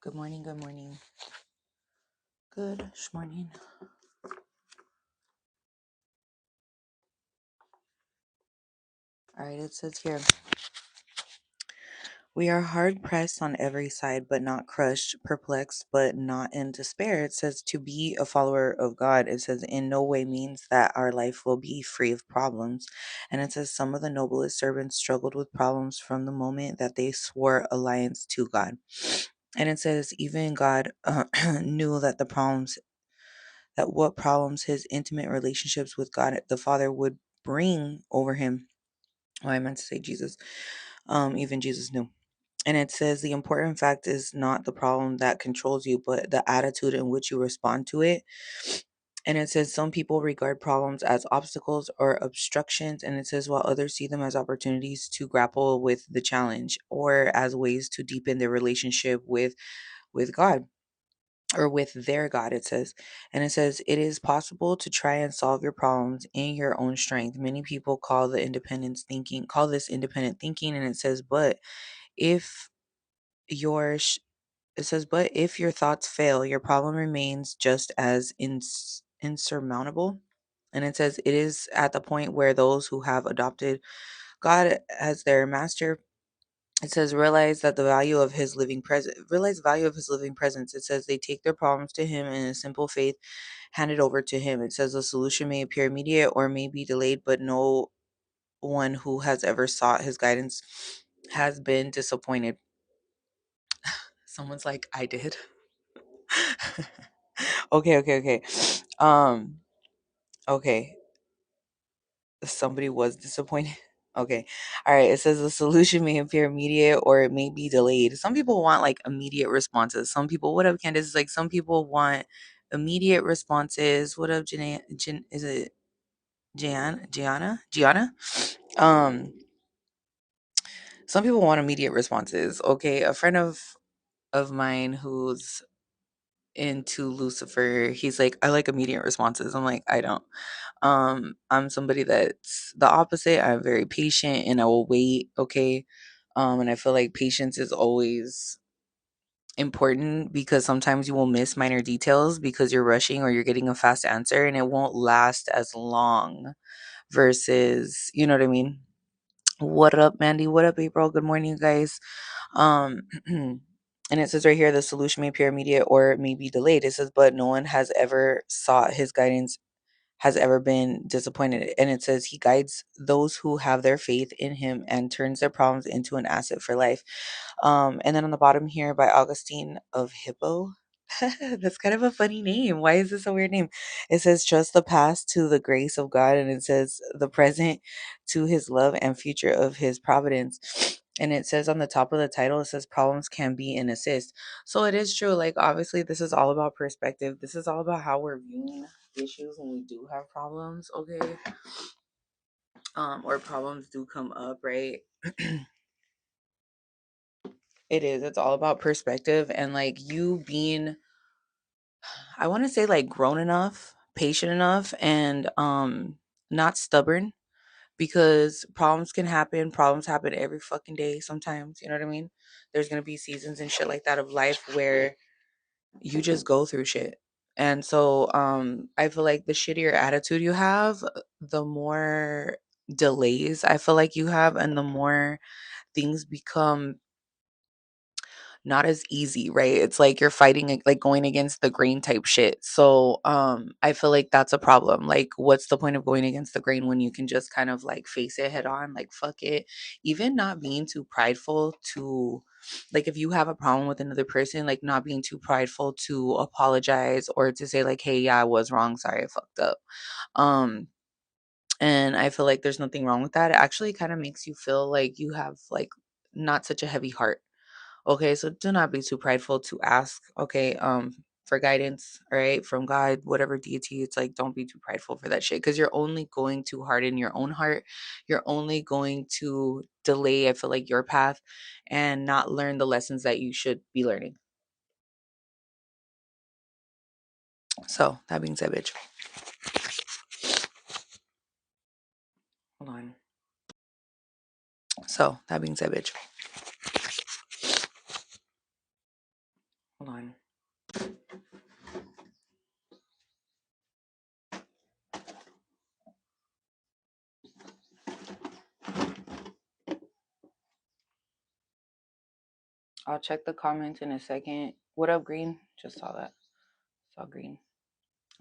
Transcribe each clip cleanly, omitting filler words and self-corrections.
Good morning, good morning, good morning. All right, it says here, we are hard pressed on every side, but not crushed, perplexed, but not in despair. It says to be a follower of God, it says in no way means that our life will be free of problems. And it says some of the noblest servants struggled with problems from the moment that they swore alliance to God. And it says even God knew that what problems his intimate relationships with God the Father would bring over him. Oh, I meant to say Jesus. Even Jesus knew. And it says the important fact is not the problem that controls you, but the attitude in which you respond to it. And it says some people regard problems as obstacles or obstructions, and it says while others see them as opportunities to grapple with the challenge or as ways to deepen their relationship with God or with their God, it says. And it says, it is possible to try and solve your problems in your own strength. Many people call this independent thinking. And it says, if your, sh- but if your thoughts fail, your problem remains just as insurmountable. And it says, it is at the point where those who have adopted God as their master, it says realize the value of his living presence. It says they take their problems to him in a simple faith, hand it over to him. It says the solution may appear immediate or may be delayed, but no one who has ever sought his guidance has been disappointed. Someone's like, I did. Okay. Um, okay. Somebody was disappointed. Okay. All right. It says the solution may appear immediate or it may be delayed. Some people want like immediate responses. Some people, what up, Candace? It's like some people want immediate responses. What up, is it Gianna? Um, some people want immediate responses. Okay. A friend of mine who's into Lucifer, he's like, I like immediate responses. I'm like, I don't. I'm somebody that's the opposite. I'm very patient and I will wait, okay? And I feel like patience is always important because sometimes you will miss minor details because you're rushing or you're getting a fast answer and it won't last as long versus, you know what I mean? What up, Mandy? What up, April? Good morning, you guys. Um and it says right here the solution may appear immediate or it may be delayed. It says, but no one has ever sought his guidance has ever been disappointed. And it says he guides those who have their faith in him and turns their problems into an asset for life. And then on the bottom here by Augustine of Hippo. That's kind of a funny name. Why is this a weird name? It says trust the past to the grace of God, and it says the present to his love and future of his providence. And it says on the top of the title, it says problems can be an assist. So it is true. Like obviously, this is all about perspective. This is all about how we're viewing issues when we do have problems. Okay, or problems do come up, right? It is. It's all about perspective and like you being, I want to say like grown enough, patient enough, and not stubborn because problems can happen. Problems happen every fucking day sometimes, you know what I mean? There's going to be seasons and shit like that of life where you just go through shit. And so I feel like the shittier attitude you have, the more delays I feel like you have and the more things become not as easy, right? It's like you're fighting like going against the grain type shit. So I feel like that's a problem. Like what's the point of going against the grain when you can just kind of like face it head on, like fuck it. Even not being too prideful to like if you have a problem with another person, like not being too prideful to apologize or to say like, hey, yeah, I was wrong, sorry, I fucked up. Um and I feel like there's nothing wrong with that. It actually kind of makes you feel like you have like not such a heavy heart. Okay, so do not be too prideful to ask, okay, for guidance, all right, from God, whatever deity. It's like don't be too prideful for that shit because you're only going to harden your own heart. You're only going to delay, I feel like, your path and not learn the lessons that you should be learning. So that being said, bitch. Hold on. So that being said, bitch. Hold on. I'll check the comments in a second. What up, Green? Just saw that. Saw Green.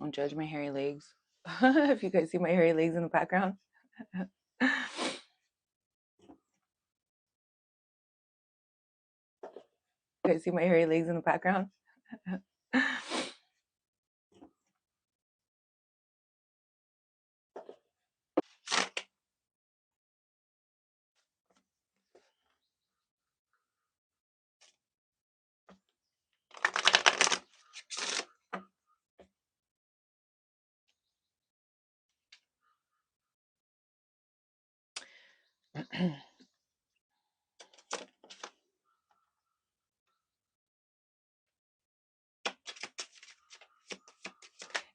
Don't judge my hairy legs. If you guys see my hairy legs in the background. You guys see my hairy legs in the background?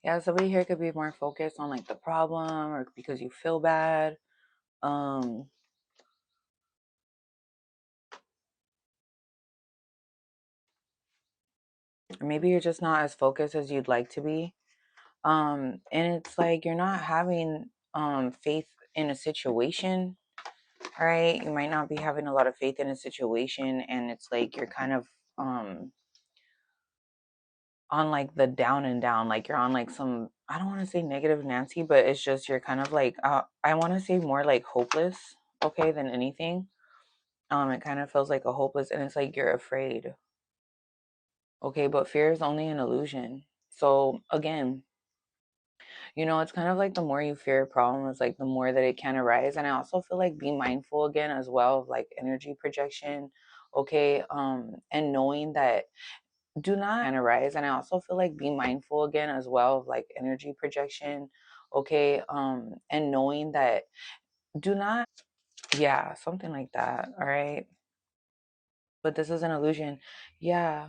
Yeah, somebody here could be more focused on like the problem or because you feel bad. Um, or maybe you're just not as focused as you'd like to be. And it's like you're not having faith in a situation. All right, you might not be having a lot of faith in a situation, and it's like you're kind of um on like the down and down, like you're on like some, I don't want to say negative Nancy, but it's just you're kind of like I want to say more like hopeless, okay, than anything. It kind of feels like a hopeless, and it's like you're afraid, okay, but fear is only an illusion. So again, it's kind of like the more you fear a problem, it's like the more that it can arise. And I also feel like be mindful again as well of like energy projection, okay, and knowing that do not arise. And I also feel like be mindful again as well of like energy projection, okay, and knowing that do not, yeah, something like that, all right. But this is an illusion, yeah.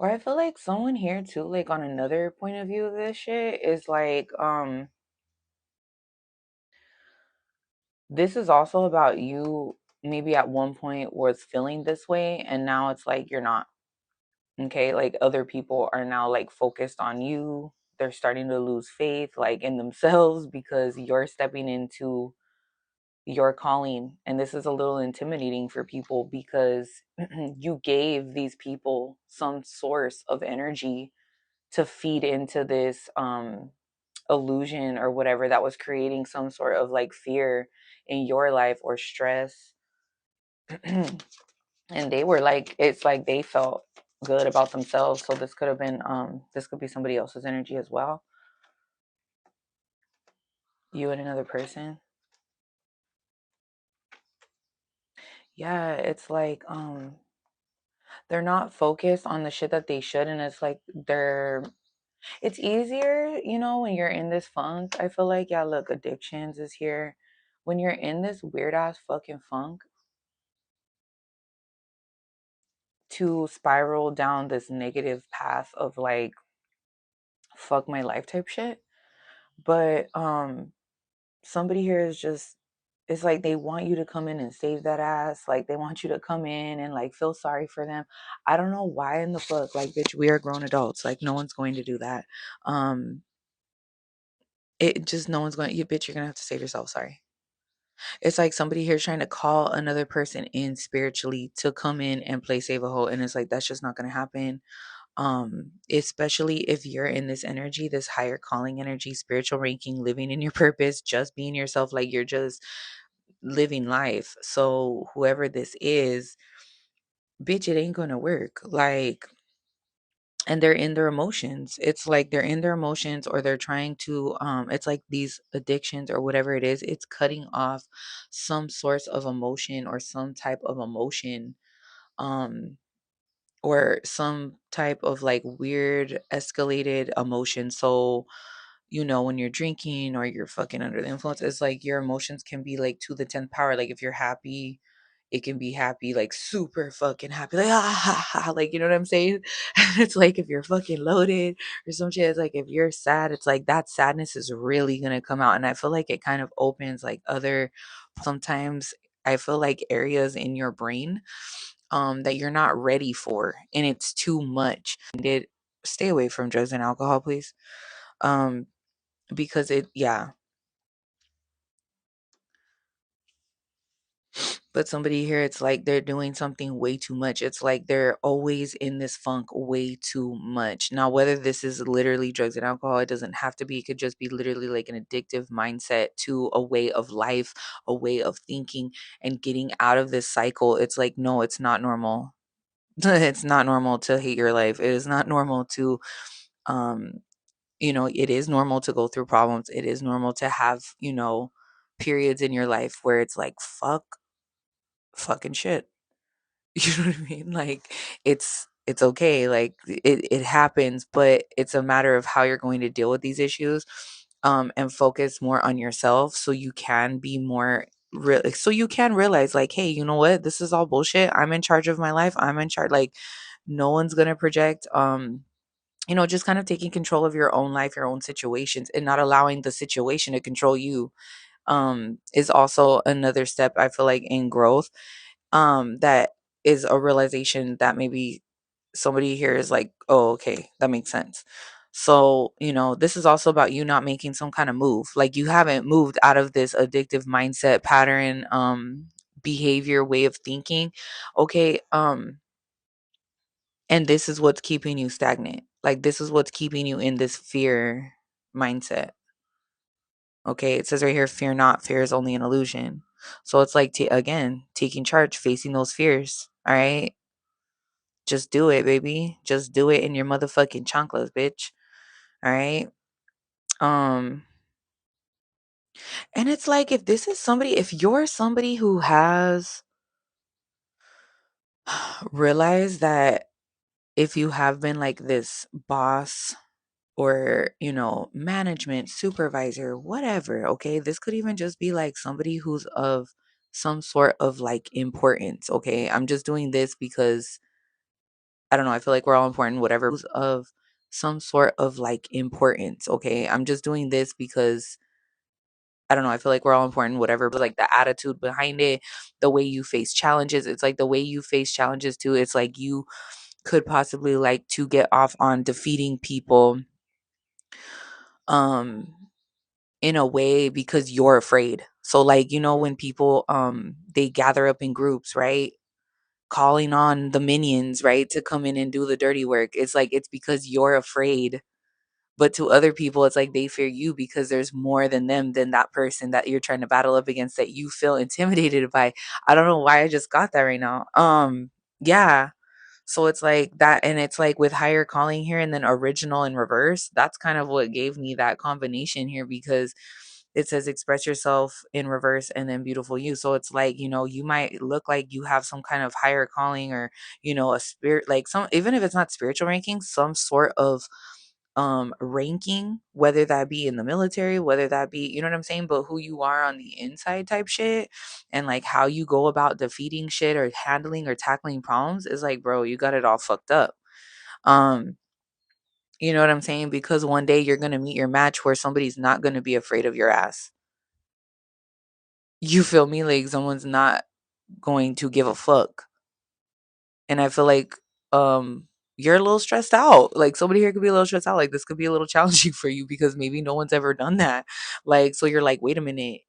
Or I feel like someone here too, like on another point of view of this shit is like, this is also about you maybe at one point was feeling this way and now it's like you're not. Okay, like other people are now like focused on you. They're starting to lose faith like in themselves because you're stepping into your calling. And this is a little intimidating for people because you gave these people some source of energy to feed into this illusion or whatever that was creating some sort of like fear in your life or stress. And they were like, it's like they felt good about themselves. So this could have been this could be somebody else's energy as well. You and another person. Yeah, it's like they're not focused on the shit that they should, and it's like it's easier, when you're in this funk. I feel like, yeah, look, addictions is here. When you're in this weird ass fucking funk, to spiral down this negative path of like fuck my life type shit. But somebody here is just, it's like they want you to come in and save that ass. Like they want you to come in and like feel sorry for them. I don't know why in the fuck, like, bitch, we are grown adults. Like no one's going to do that. It just, no one's going, you bitch, you're gonna have to save yourself. Sorry. It's like somebody here trying to call another person in spiritually to come in and play save a hole. And it's like that's just not gonna happen. Especially if you're in this energy, this higher calling energy, spiritual ranking, living in your purpose, just being yourself, like you're just living life. So whoever this is, bitch, it ain't gonna work. Like, and they're in their emotions. It's like they're in their emotions, or they're trying to it's like these addictions or whatever it is, it's cutting off some source of emotion or some type of emotion. Um or some type of like weird escalated emotion. So, when you're drinking or you're fucking under the influence, it's like your emotions can be like to the 10th power. Like if you're happy, it can be happy, like super fucking happy, like like, you know what I'm saying? And it's like if you're fucking loaded or some shit, it's like if you're sad, it's like that sadness is really gonna come out. And I feel like it kind of opens like other, sometimes I feel like areas in your brain that you're not ready for, and it's too much. Did Stay away from drugs and alcohol, please. Um, because yeah. But somebody here, it's like they're doing something way too much. It's like they're always in this funk way too much. Now, whether this is literally drugs and alcohol, it doesn't have to be. It could just be literally like an addictive mindset to a way of life, a way of thinking, and getting out of this cycle. It's like, no, it's not normal. It's not normal to hate your life. It is not normal to, um, it is normal to go through problems. It is normal to have, periods in your life where it's like, fucking shit. You know what I mean? Like it's okay. Like it happens, but it's a matter of how you're going to deal with these issues, and focus more on yourself so you can be more real, so you can realize like, hey, you know what? This is all bullshit. I'm in charge of my life. I'm in charge. Like no one's gonna project. Just kind of taking control of your own life, your own situations, and not allowing the situation to control you, is also another step I feel like in growth, that is a realization that maybe somebody here is like, oh, okay, that makes sense. So, this is also about you not making some kind of move. Like you haven't moved out of this addictive mindset pattern, behavior, way of thinking. Okay. And this is what's keeping you stagnant. Like this is what's keeping you in this fear mindset. Okay. It says right here, fear not, fear is only an illusion. So it's like, again, taking charge, facing those fears. All right. Just do it, baby. Just do it in your motherfucking chanclas, bitch. All right. Um, and it's like if you're somebody who has realized that if you have been like this boss or, management, supervisor, whatever, okay, this could even just be like somebody who's of some sort of like importance, okay? I'm just doing this because I don't know, I feel like we're all important, whatever, who's of some sort of like importance, okay? I'm just doing this because I don't know, I feel like we're all important, whatever, but like the attitude behind it, the way you face challenges, it's like the way you face challenges too. It's like you could possibly like to get off on defeating people, um in a way because you're afraid. So like, when people they gather up in groups, right? Calling on the minions, right, to come in and do the dirty work. It's like it's because you're afraid. But to other people, it's like they fear you because there's more than them, than that person that you're trying to battle up against that you feel intimidated by. I don't know why I just got that right now. Yeah. So it's like that, and it's like with higher calling here and then original in reverse. That's kind of what gave me that combination here, because it says express yourself in reverse and then beautiful you. So it's like, you might look like you have some kind of higher calling, or, a spirit, like some, even if it's not spiritual ranking, some sort of ranking, whether that be in the military, whether that be, you know what I'm saying, but who you are on the inside type shit, and like how you go about defeating shit or handling or tackling problems is like, bro, you got it all fucked up. um you know what I'm saying? Because one day you're going to meet your match where somebody's not going to be afraid of your ass. You feel me? Like someone's not going to give a fuck. And I feel like um you're a little stressed out. Like somebody here could be a little stressed out. Like this could be a little challenging for you because maybe no one's ever done that. Like so you're like, wait a minute.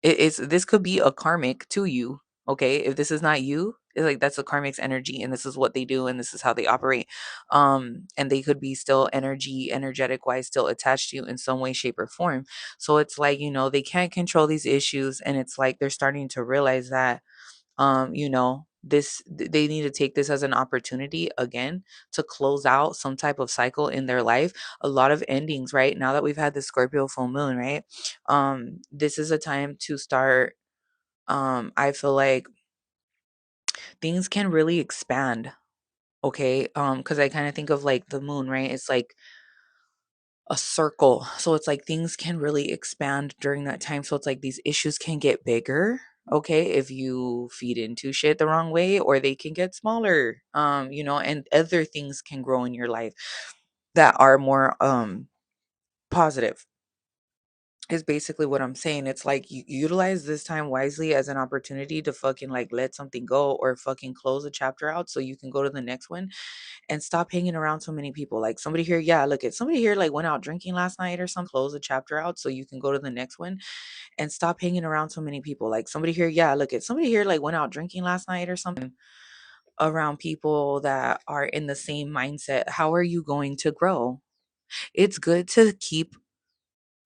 It's this could be a karmic to you. Okay. If this is not you, it's like that's a karmic's energy and this is what they do and this is how they operate. And they could be still energetic wise, still attached to you in some way, shape, or form. So it's like, they can't control these issues, and it's like they're starting to realize that they need to take this as an opportunity again to close out some type of cycle in their life. A lot of endings, right? Now that we've had the Scorpio full moon, right? This is a time to start. I feel like things can really expand. Okay. Because I kind of think of like the moon, right? It's like a circle. So it's like things can really expand during that time. So it's like these issues can get bigger, okay, if you feed into shit the wrong way, or they can get smaller. And other things can grow in your life that are more positive. is basically what I'm saying. It's like you utilize this time wisely as an opportunity to fucking like let something go or fucking close a chapter out so you can go to the next one, and stop hanging around so many people. Like somebody here, yeah, look at somebody here like went out drinking last night or something. Close a chapter out so you can go to the next one, and stop hanging around so many people. Like somebody here, yeah, look at somebody here like went out drinking last night or something, around people that are in the same mindset. How are you going to grow? It's good to keep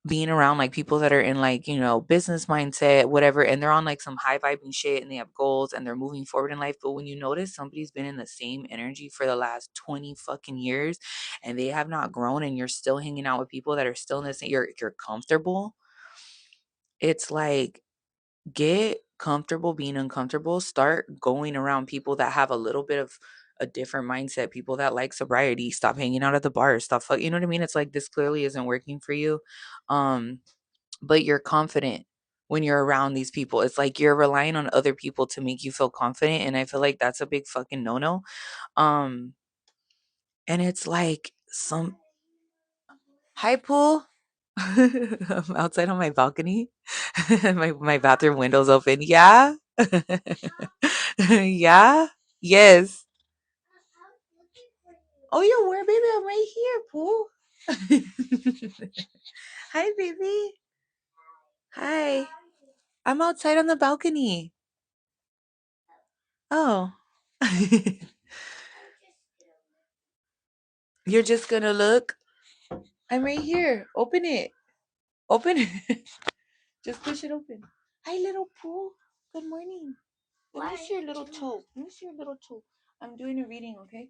being around like people that are in like, business mindset, whatever, and they're on like some high vibing shit and they have goals and they're moving forward in life. But when you notice somebody's been in the same energy for the last 20 fucking years and they have not grown, and you're still hanging out with people that are still in this, you're comfortable. It's like, get comfortable being uncomfortable. Start going around people that have a little bit of a different mindset, people that like sobriety. Stop hanging out at the bars. You know what I mean? It's like, this clearly isn't working for you. Um, but you're confident when you're around these people. It's like you're relying on other people to make you feel confident. And I feel like that's a big fucking no no. Um, and it's like hi pool. I'm outside on my balcony. My bathroom window's open. Yeah. Yeah. Yes. Oh, you're where, baby? I'm right here, pool. Hi, baby. Hi. I'm outside on the balcony. Oh. You're just gonna look? I'm right here. Open it. Open it. Just push it open. Hi, little Pooh. Good morning. Let me see your little toe. Let me see your little toe. I'm doing a reading, okay?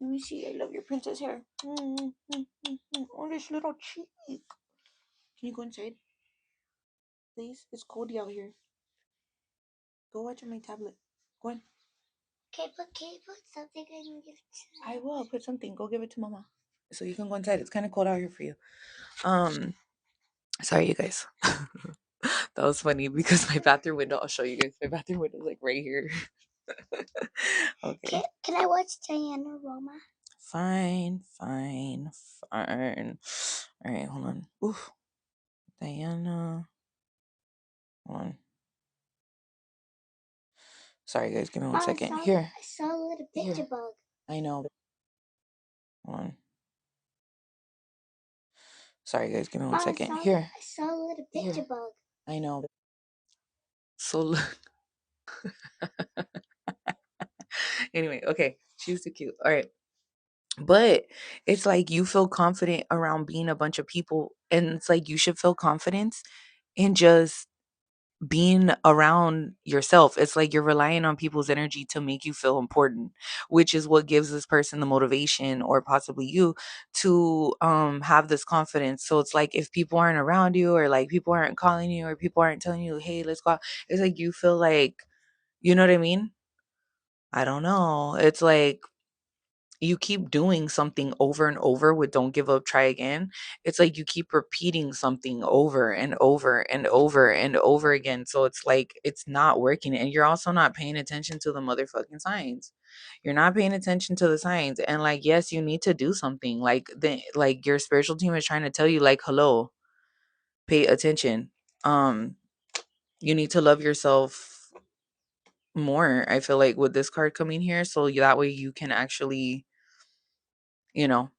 Let me see. I love your princess hair. Oh, this little cheek. Can you go inside, please? It's cold out here. Go watch on my tablet. Go on. Can you put something and give it to me? I will put something. Go give it to Mama. So you can go inside. It's kind of cold out here for you. Um, Sorry, you guys. That was funny because my bathroom window, I'll show you guys. My bathroom window is like right here. Okay. Can I watch Diana Roma? Fine, fine, fine. All right, hold on. Oof. Diana. Hold on. Sorry, guys. Give me one second. Here. I saw a little picture bug. I know. Hold on. Sorry, guys. Give me one second. Here. I saw a little picture bug. I know. So look. Anyway, okay. She's too cute. All right. But it's like you feel confident around being a bunch of people. And it's like you should feel confidence in just being around yourself. It's like you're relying on people's energy to make you feel important, which is what gives this person the motivation, or possibly you, to have this confidence. So it's like if people aren't around you, or like people aren't calling you, or people aren't telling you, hey, let's go out, it's like you feel like, you know what I mean? I don't know. It's like you keep doing something over and over with don't give up, try again. It's like you keep repeating something over and over and over and over again. So it's like it's not working. And you're also not paying attention to the motherfucking signs. You're not paying attention to the signs. And like, yes, you need to do something. Like your spiritual team is trying to tell you, like, hello, pay attention. Um, you need to love yourself more. I feel like with this card coming here. So that way you can actually, you know,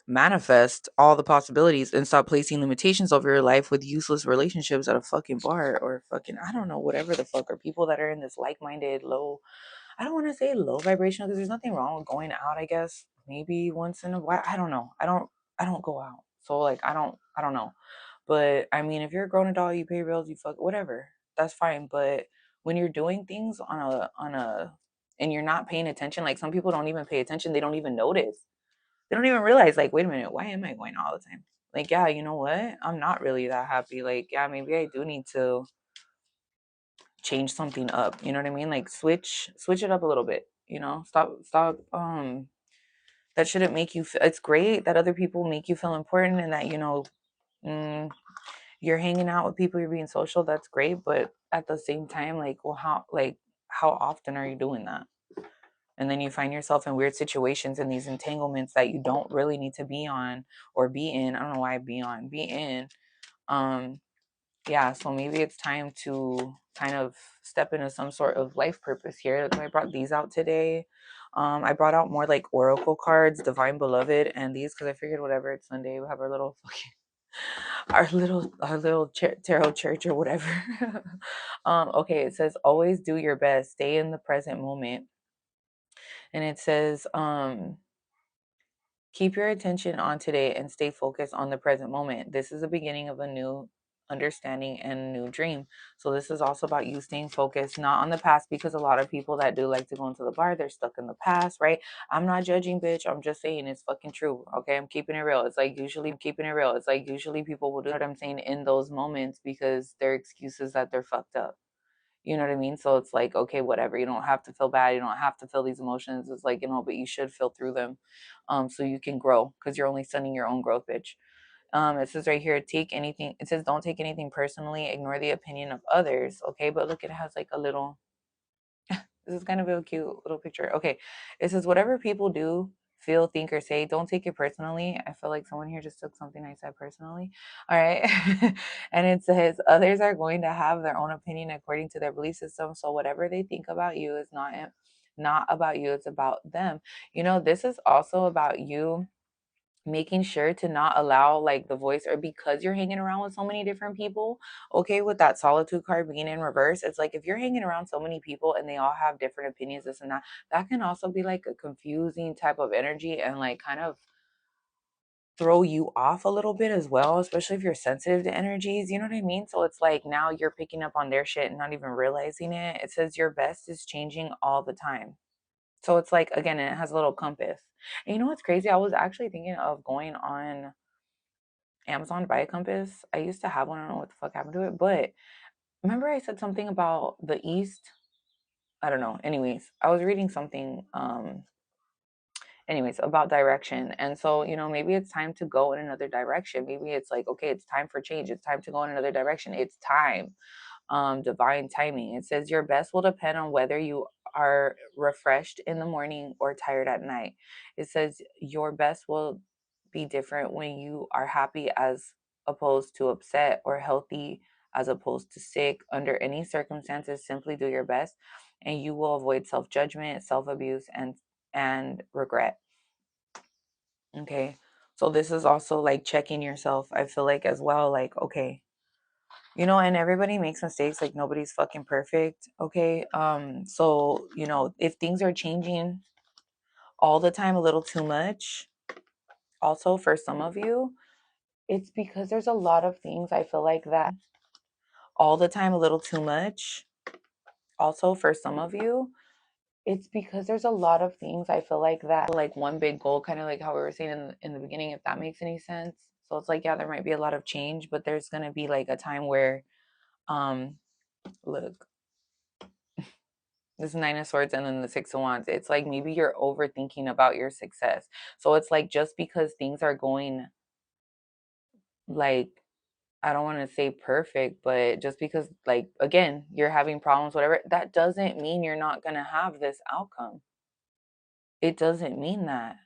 manifest all the possibilities and stop placing limitations over your life with useless relationships at a fucking bar, or fucking, I don't know, whatever the fuck, or people that are in this like-minded low, I don't want to say low vibrational, because there's nothing wrong with going out, I guess, maybe once in a while. I don't know. I don't go out. So like I don't know. But I mean, if you're a grown adult, you pay your bills, you fuck whatever. That's fine. But when you're doing things on a and you're not paying attention, like some people don't even pay attention, they don't even notice. They don't even realize, like, wait a minute, why am I going all the time? Like, yeah, you know what? I'm not really that happy. Like, yeah, maybe I do need to change something up. You know what I mean? Like switch it up a little bit, Stop that shouldn't make you feel, it's great that other people make you feel important, and that, mm, you're hanging out with people, you're being social, that's great, but at the same time, like, well, how often are you doing that? And then you find yourself in weird situations and these entanglements that you don't really need to be on or be in. I don't know why be in. Um, yeah, so maybe it's time to kind of step into some sort of life purpose here. That's why I brought these out today. I brought out more like oracle cards, Divine Beloved, and these because I figured whatever, it's Sunday, we have our little fucking tarot church or whatever. Okay, it says always do your best, stay in the present moment. And it says keep your attention on today and stay focused on the present moment. This is the beginning of a new understanding and a new dream. So this is also about you staying focused, not on the past, because a lot of people that do like to go into the bar, they're stuck in the past, right? I'm not judging, bitch. I'm just saying it's fucking true. Okay, I'm keeping it real. It's like usually people will do what I'm saying in those moments because their excuses that they're fucked up. You know what I mean? So it's like, okay, whatever. You don't have to feel bad. You don't have to feel these emotions. It's like, but you should feel through them, so you can grow because you're only stunning your own growth, bitch. It says right here, take anything. It says don't take anything personally. Ignore the opinion of others. Okay, but look, it has like a little. This is kind of a cute little picture. Okay, it says whatever people do, feel, think, or say, don't take it personally. I feel like someone here just took something I said personally. All right, and it says others are going to have their own opinion according to their belief system. So whatever they think about you is not about you. It's about them. This is also about you making sure to not allow like the voice, or because you're hanging around with so many different people. Okay, with that solitude card being in reverse, it's like if you're hanging around so many people and they all have different opinions, this and that, that can also be like a confusing type of energy and like kind of throw you off a little bit as well, especially if you're sensitive to energies, you know what I mean? So it's like now you're picking up on their shit and not even realizing it. It says your best is changing all the time. So it's like, again, it has a little compass. And you know what's crazy? I was actually thinking of going on Amazon to buy a compass. I used to have one. I don't know what the fuck happened to it. But remember I said something about the east? I don't know. Anyways, I was reading something anyways about direction. And so, maybe it's time to go in another direction. Maybe it's like, okay, it's time for change. It's time to go in another direction. It's time. Divine timing. It says your best will depend on whether you are refreshed in the morning or tired at night. It says your best will be different when you are happy as opposed to upset, or healthy as opposed to sick. Under any circumstances, simply do your best and you will avoid self-judgment, self-abuse, and regret. Okay. So this is also like checking yourself. I feel like as well, like, okay, and everybody makes mistakes, like nobody's fucking perfect. Okay, so if things are changing all the time a little too much, also for some of you, it's because there's a lot of things I feel like that all the time a little too much, also for some of you, it's because there's a lot of things I feel like that like one big goal, kind of like how we were saying in the beginning, if that makes any sense. So it's like, yeah, there might be a lot of change, but there's going to be like a time where um look, this Nine of Swords and then the Six of Wands. It's like maybe you're overthinking about your success. So it's like just because things are going like, I don't want to say perfect, but just because like again, you're having problems, whatever, that doesn't mean you're not gonna have this outcome. It doesn't mean that.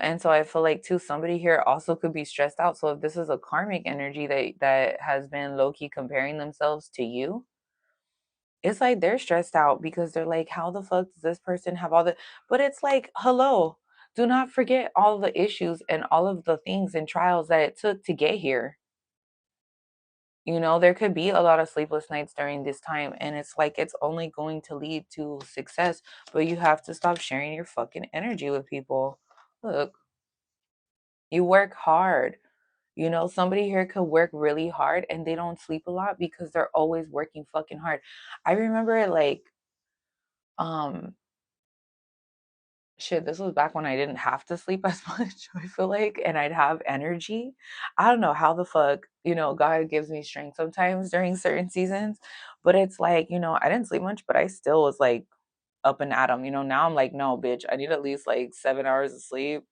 And so I feel like too, somebody here also could be stressed out. So if this is a karmic energy that has been low-key comparing themselves to you, it's like they're stressed out because they're like, how the fuck does this person have all the, but it's like, hello, do not forget all the issues and all of the things and trials that it took to get here. There could be a lot of sleepless nights during this time, and it's like it's only going to lead to success, but you have to stop sharing your fucking energy with people. Look, you work hard. Somebody here could work really hard and they don't sleep a lot because they're always working fucking hard. I remember like, um, shit, this was back when I didn't have to sleep as much, I feel like, and I'd have energy. I don't know how the fuck, God gives me strength sometimes during certain seasons, but it's like, I didn't sleep much, but I still was like up and at 'em. Now I'm like, no, bitch, I need at least like 7 hours of sleep.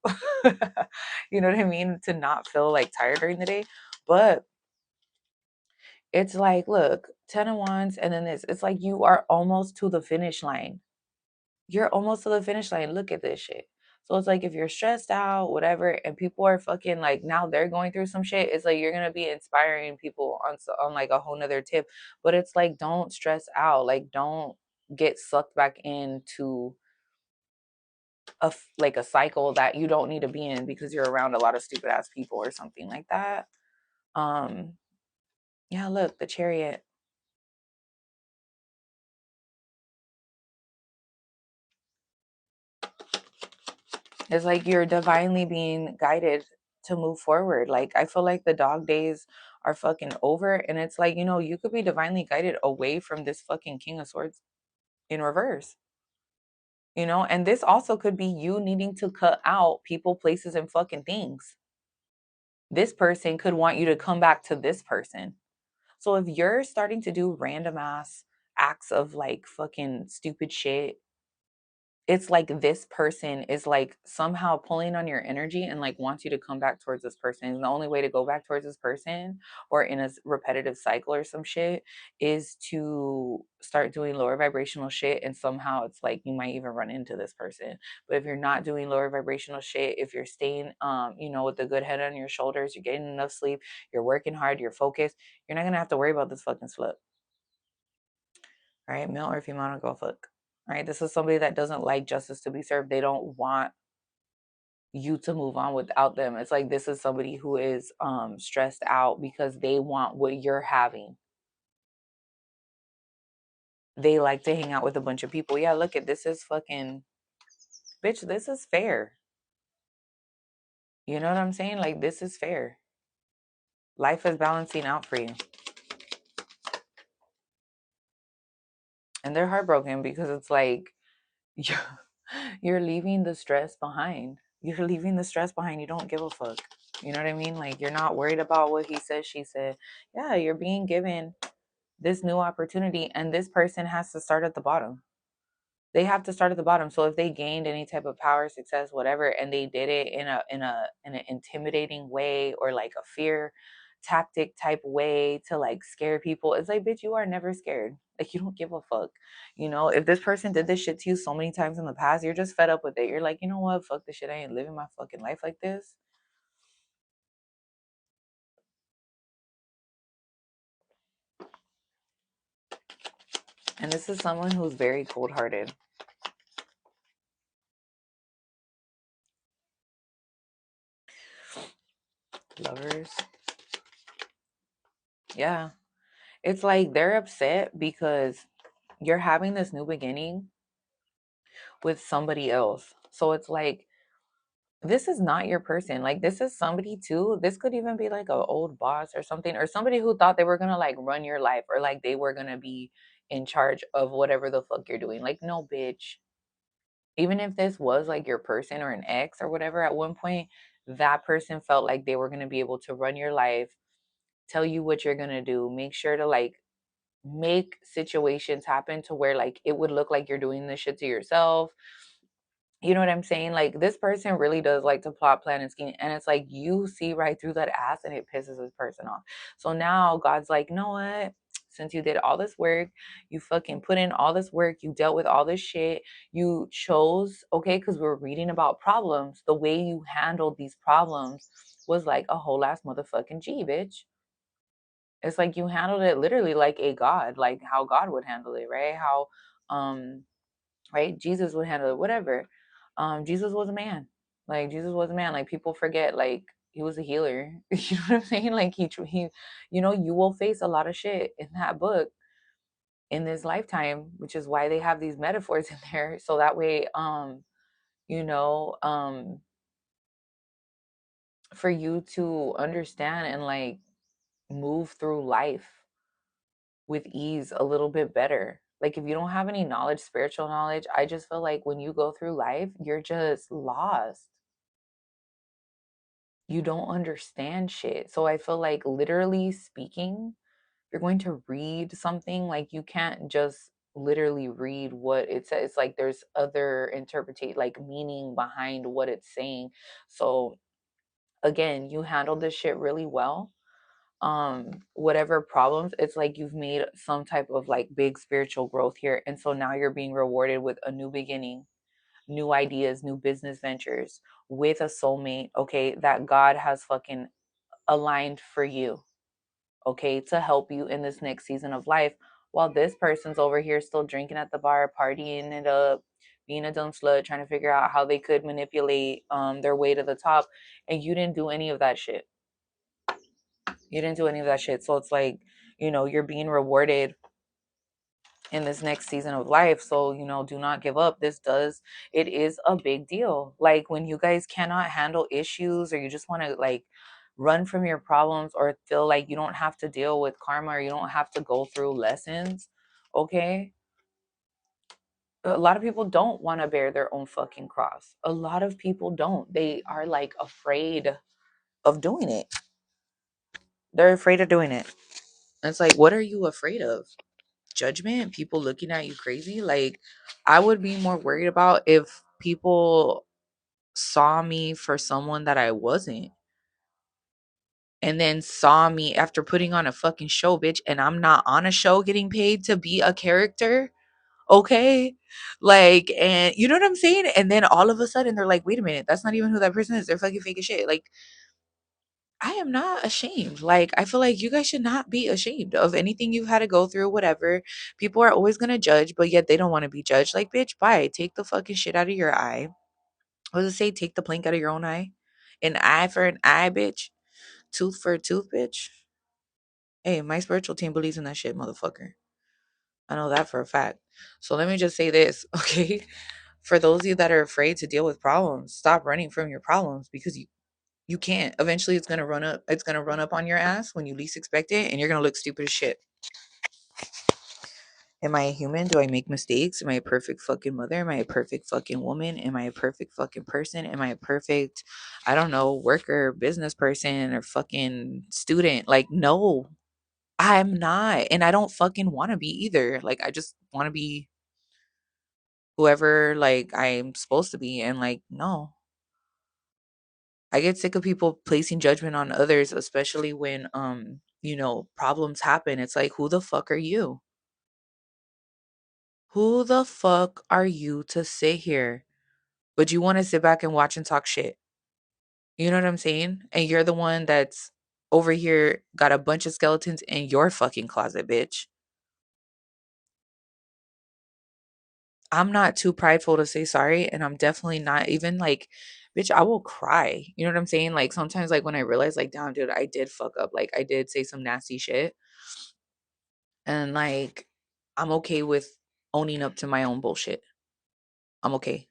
You know what I mean? To not feel like tired during the day. But it's like, look, 10 of Wands, and then this, it's like you are almost to the finish line. You're almost to the finish line. Look at this shit. So it's like if you're stressed out, whatever, and people are fucking like now they're going through some shit, it's like you're gonna be inspiring people on like a whole nother tip. But it's like don't stress out, like don't get sucked back into like a cycle that you don't need to be in because you're around a lot of stupid ass people or something like that. Um, yeah, look, the Chariot. It's like you're divinely being guided to move forward. Like I feel like the dog days are fucking over, and it's like, you could be divinely guided away from this fucking King of Swords in reverse. And this also could be you needing to cut out people, places, and fucking things. This person could want you to come back to this person. So if you're starting to do random ass acts of like fucking stupid shit, it's like this person is like somehow pulling on your energy and like wants you to come back towards this person. And the only way to go back towards this person or in a repetitive cycle or some shit is to start doing lower vibrational shit. And somehow it's like you might even run into this person. But if you're not doing lower vibrational shit, if you're staying, with a good head on your shoulders, you're getting enough sleep, you're working hard, you're focused, you're not going to have to worry about this fucking slut. Right? Male or female, go fuck. Right? This is somebody that doesn't like justice to be served. They don't want you to move on without them. It's like this is somebody who is stressed out because they want what you're having. They like to hang out with a bunch of people. Yeah, look at this is fucking bitch, this is fair. You know what I'm saying? Like this is fair. Life is balancing out for you. And they're heartbroken because it's like you're leaving the stress behind. You're leaving the stress behind. You don't give a fuck. You know what I mean? Like you're not worried about what he said, she said. Yeah, you're being given this new opportunity and this person has to start at the bottom. They have to start at the bottom. So if they gained any type of power, success, whatever, and they did it in an intimidating way or like a fear tactic type way to like scare people, it's like, bitch, you are never scared. Like you don't give a fuck. If this person did this shit to you so many times in the past, you're just fed up with it. You're like, you know what? Fuck this shit. I ain't living my fucking life like this. And this is someone who's very cold hearted. Lovers. Yeah. It's like they're upset because you're having this new beginning with somebody else. So it's like, this is not your person. Like, this is somebody too. This could even be like an old boss or something, or somebody who thought they were going to like run your life or like they were going to be in charge of whatever the fuck you're doing. Like, no, bitch. Even if this was like your person or an ex or whatever, at one point, that person felt like they were going to be able to run your life, tell you what you're going to do, make sure to like make situations happen to where like it would look like you're doing this shit to yourself. You know what I'm saying? Like this person really does like to plot, plan, and scheme. And it's like you see right through that ass and it pisses this person off. So now God's like, you know what? Since you did all this work, you fucking put in all this work, you dealt with all this shit, you chose, okay, because we're reading about problems. The way you handled these problems was like a whole ass motherfucking G, bitch. It's like you handled it literally like a God, like how God would handle it, right? How right, Jesus would handle it, whatever. Jesus was a man. Like Jesus was a man. Like people forget like he was a healer. You know what I'm saying? Like he you will face a lot of shit in that book in this lifetime, which is why they have these metaphors in there. So that way you know, for you to understand and like move through life with ease a little bit better. Like if you don't have any knowledge, spiritual knowledge, I just feel like when you go through life, you're just lost. You don't understand shit. So I feel like literally speaking, you're going to read something, like you can't just literally read what it says. It's like there's other interpretate like meaning behind what it's saying. So again, you handled this shit really well. Whatever problems, it's like you've made some type of like big spiritual growth here, and so now you're being rewarded with a new beginning, new ideas, new business ventures with a soulmate, okay, that God has fucking aligned for you, okay, to help you in this next season of life, while this person's over here still drinking at the bar, partying it up, being a dumb slut, trying to figure out how they could manipulate their way to the top, and you didn't do any of that shit. You didn't do any of that shit. So it's like, you're being rewarded in this next season of life. So, do not give up. It is a big deal. Like when you guys cannot handle issues, or you just want to like run from your problems, or feel like you don't have to deal with karma, or you don't have to go through lessons. Okay. A lot of people don't want to bear their own fucking cross. A lot of people don't. They are like afraid of doing it. They're afraid of doing it. It's like, what are you afraid of? Judgment? People looking at you crazy? Like, I would be more worried about if people saw me for someone that I wasn't, and then saw me after putting on a fucking show, bitch, and I'm not on a show getting paid to be a character. Okay. Like, and you know what I'm saying? And then all of a sudden they're like, wait a minute, that's not even who that person is. They're fucking fake as shit. Like, I am not ashamed. Like, I feel like you guys should not be ashamed of anything you've had to go through, whatever. People are always going to judge, but yet they don't want to be judged. Like, bitch, bye. Take the fucking shit out of your eye. What does it say? Take the plank out of your own eye? An eye for an eye, bitch. Tooth for a tooth, bitch. Hey, my spiritual team believes in that shit, motherfucker. I know that for a fact. So let me just say this, okay? For those of you that are afraid to deal with problems, stop running from your problems, because you can't. Eventually it's gonna run up. It's gonna run up on your ass when you least expect it, and you're gonna look stupid as shit. Am I a human? Do I make mistakes? Am I a perfect fucking mother? Am I a perfect fucking woman? Am I a perfect fucking person? Am I a perfect, I don't know, worker, business person, or fucking student? Like, no, I'm not. And I don't fucking want to be either. Like, I just want to be whoever like I'm supposed to be. And like, no. I get sick of people placing judgment on others, especially when problems happen. It's like, who the fuck are you? Who the fuck are you to sit here? But you want to sit back and watch and talk shit. You know what I'm saying? And you're the one that's over here got a bunch of skeletons in your fucking closet, bitch. I'm not too prideful to say sorry, and I'm definitely not even like, bitch, I will cry. You know what I'm saying? Like sometimes like when I realize like, damn, dude, I did fuck up. Like I did say some nasty shit. And like I'm okay with owning up to my own bullshit. I'm okay.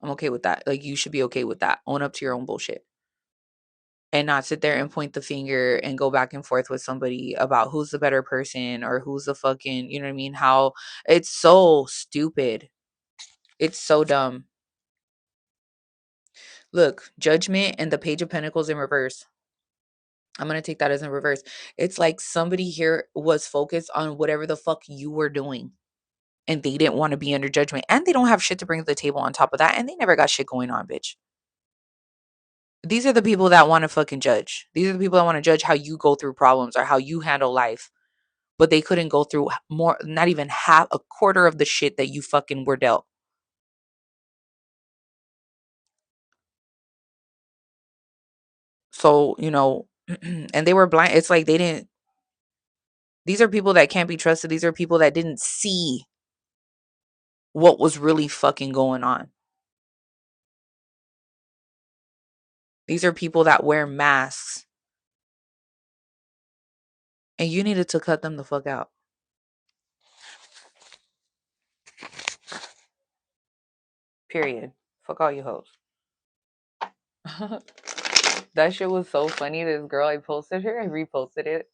I'm okay with that. Like you should be okay with that. Own up to your own bullshit. And not sit there and point the finger and go back and forth with somebody about who's the better person, or who's the fucking, you know what I mean? How it's so stupid. It's so dumb. Look, Judgment and the Page of Pentacles in reverse. I'm going to take that as in reverse. It's like somebody here was focused on whatever the fuck you were doing, and they didn't want to be under judgment, and they don't have shit to bring to the table on top of that, and they never got shit going on, bitch. These are the people that want to fucking judge. These are the people that want to judge how you go through problems or how you handle life, but they couldn't go through more, not even half, a quarter of the shit that you fucking were dealt. So, and they were blind. It's like they didn't, these are people that can't be trusted. These are people that didn't see what was really fucking going on. These are people that wear masks, and you needed to cut them the fuck out. Period. Fuck all you hoes. That shit was so funny. This girl, I posted her, I reposted it,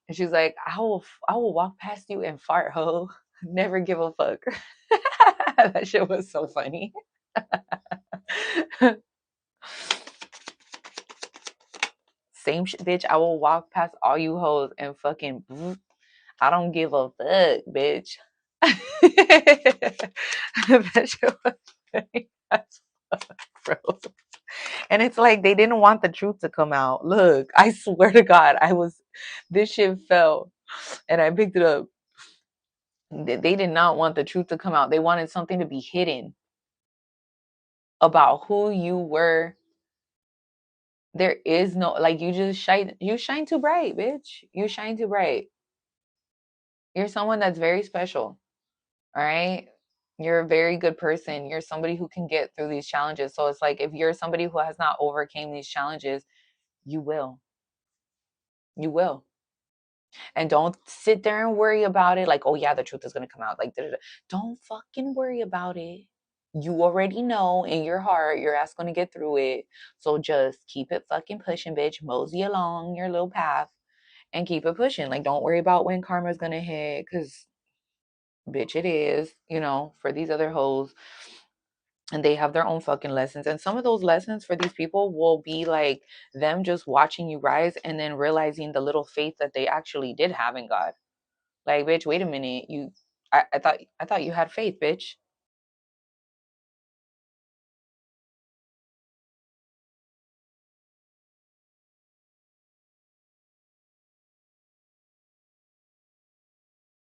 and she's like, I will walk past you and fart, ho. Never give a fuck." That shit was so funny. Same shit, bitch. I will walk past all you hoes and fucking. I don't give a fuck, bitch. That shit was funny as fuck, bro. And it's like they didn't want the truth to come out. Look, I swear to God, this shit fell and I picked it up. They did not want the truth to come out. They wanted something to be hidden. about who you were, there is no, like, you shine too bright, bitch. You shine too bright. You're someone that's very special. All right. You're a very good person. You're somebody who can get through these challenges. So it's like, if you're somebody who has not overcame these challenges, you will. You will. And don't sit there and worry about it like, oh yeah, the truth is going to come out. Like, da, da, da. Don't fucking worry about it. You already know in your heart your ass going to get through it. So just keep it fucking pushing, bitch. Mosey along your little path and keep it pushing. Like, don't worry about when karma's going to hit, because bitch, it is, for these other hoes. And they have their own fucking lessons. And some of those lessons for these people will be like them just watching you rise and then realizing the little faith that they actually did have in God. Like, bitch, wait a minute. I thought you had faith, bitch.